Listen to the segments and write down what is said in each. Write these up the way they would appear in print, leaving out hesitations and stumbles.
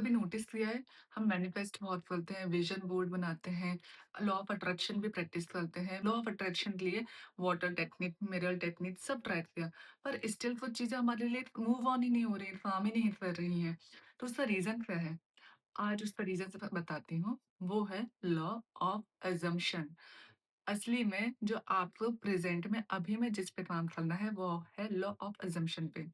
कभी नोटिस किया है, हम मैनिफेस्ट बहुत करते हैं, विजन बोर्ड बनाते हैं, लॉ ऑफ अट्रैक्शन भी प्रैक्टिस करते हैं। लॉ ऑफ अट्रैक्शन के लिए वाटर टेक्निक, मिरर टेक्निक सब ट्राई किया, पर स्टिल कुछ चीज़ें हमारे लिए मूव ऑन ही नहीं हो रही हैं, काम ही नहीं कर रही हैं। तो उसका रीज़न क्या है? आज उसका रीज़न स बताती हूँ, वो है लॉ ऑफ असम्पशन। असली में जो आपको प्रेज़ेंट में अभी में जिस पे काम करना है, वो है लॉ ऑफ असम्पशन पे।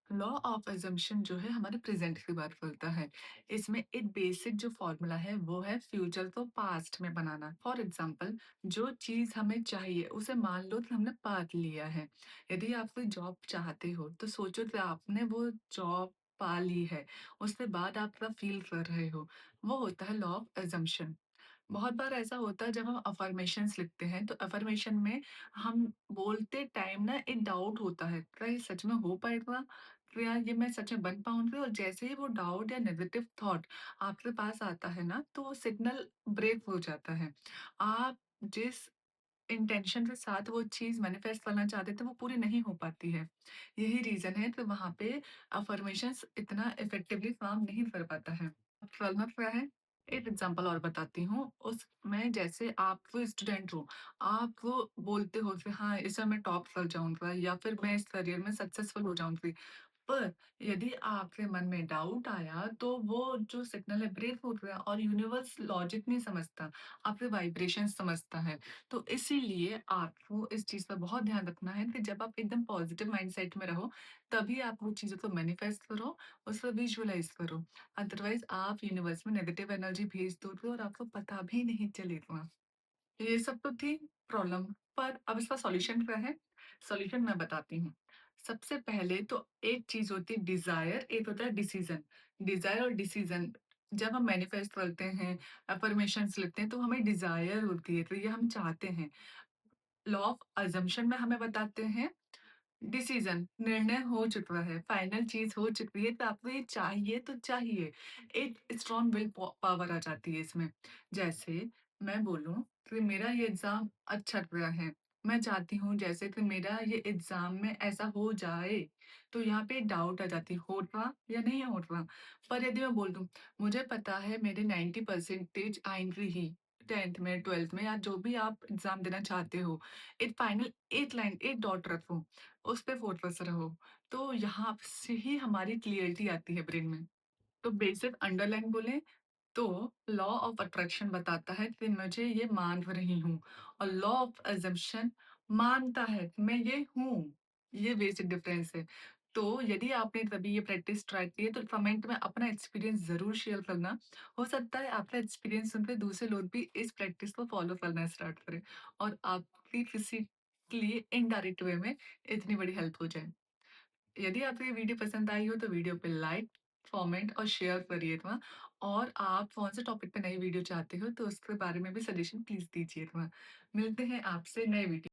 लॉ ऑफ अजम्पशन जो है हमारे प्रेजेंट की बात करता है। इसमें एक बेसिक जो फॉर्मूला है वो है फ्यूचर को पास्ट में बनाना। फॉर एग्जांपल, जो चीज़ हमें चाहिए उसे मान लो कि हमने पा लिया है। यदि आप कोई जॉब चाहते हो तो सोचो कि आपने वो जॉब पा ली है, उसके बाद आप क्या फील कर रहे हो। वो होता है लॉ ऑफ अजम्पशन। बहुत बार ऐसा होता है जब हम अफ़र्मेशंस लिखते हैं, तो अफ़र्मेशन में हम बोलते टाइम ना एक डाउट होता है, क्या ये सच में हो पाएगा? क्या ये मैं सच में बन पाऊँगी? और जैसे ही वो डाउट या नेगेटिव थॉट आपके पास आता है ना, तो वो सिग्नल ब्रेक हो जाता है। आप जिस इंटेंशन के साथ वो चीज़ मैनिफेस्ट करना चाहते थे, वो पूरी नहीं हो पाती है। यही रीज़न है कि वहाँ पे अफ़र्मेशंस इतना इफ़ेक्टिवली काम नहीं कर पाता है। अब करना क्या है? एक एग्ज़ाम्पल और बताती हूँ। उसमें जैसे आप कोई स्टूडेंट हो, आप वो बोलते हो कि हाँ, इस बार मैं टॉप कर जाऊँगा या फिर मैं इस करियर में सक्सेसफुल हो जाऊँगी। पर यदि आपके मन में डाउट आया, तो वो जो सिग्नल है ब्रेक हो गया और यूनिवर्स लॉजिक नहीं समझता, आपके वाइब्रेशन समझता है। तो इसीलिए आपको इस चीज़ का बहुत ध्यान रखना है कि जब आप एकदम पॉजिटिव माइंडसेट में रहो, तभी आप वो चीज़ों को मैनिफेस्ट करो, उसको विजुअलाइज़ करो। अदरवाइज़ आप यूनिवर्स में नेगेटिव एनर्जी भेज दोगे और आपको पता भी नहीं चलेगा। ये सब तो थी प्रॉब्लम, पर अब इसका सॉल्यूशन क्या है? सॉल्यूशन मैं बताती हूँ। सबसे पहले तो एक चीज़ होती है डिज़ायर, एक होता है डिसीज़न। डिज़ायर और डिसीज़न जब हम मैनिफेस्ट करते हैं, अफ़र्मेशंस लिखते हैं, तो हमें डिज़ायर होती है, तो ये हम चाहते हैं। लॉ ऑफ असम्पशन में हमें बताते हैं डिसीज़न, निर्णय हो चुका है, फाइनल चीज़ हो चुकी है, तो आपको ये चाहिए तो चाहिए। एक स्ट्रॉन्ग विल पावर आ जाती है इसमें। जैसे मैं बोलूँ कि मेरा ये एग्ज़ाम अच्छा गया है, मैं चाहती हूँ जैसे कि मेरा ये एग्ज़ाम में ऐसा हो जाए, तो यहाँ पे डाउट आ जाती है, होगा या नहीं होगा? पर यदि मैं बोल दूँ, मुझे पता है मेरे 90 परसेंटेज आएँगे ही, 10th में, 12th में या जो भी आप एग्ज़ाम देना चाहते हो, एक फाइनल एक लाइन, एक डॉट रखो, उस पे फ़ोकस रहो, तो यहाँ से ही हमारी क्लियरिटी आती है ब्रेन में। तो बेसिक अंडरलाइन बोलें तो लॉ ऑफ अट्रैक्शन बताता है कि मुझे ये मान रही हूँ, और लॉ ऑफ असम्पशन मानता है कि मैं ये हूँ। ये बेसिक डिफरेंस है। तो यदि आपने कभी ये प्रैक्टिस ट्राई की है तो कमेंट में अपना एक्सपीरियंस ज़रूर शेयर करना। हो सकता है आपका एक्सपीरियंस सुन के दूसरे लोग भी इस प्रैक्टिस को फॉलो करना स्टार्ट करें और आपकी किसी के लिए इनडायरेक्ट वे में इतनी बड़ी हेल्प हो जाए। यदि आपको ये वीडियो पसंद आई हो तो वीडियो पे लाइक, कमेंट और शेयर करिएगा, और आप कौन से टॉपिक पे नई वीडियो चाहते हो तो उसके बारे में भी सजेशन प्लीज़ दीजिएगा। मिलते हैं आपसे नए वीडियो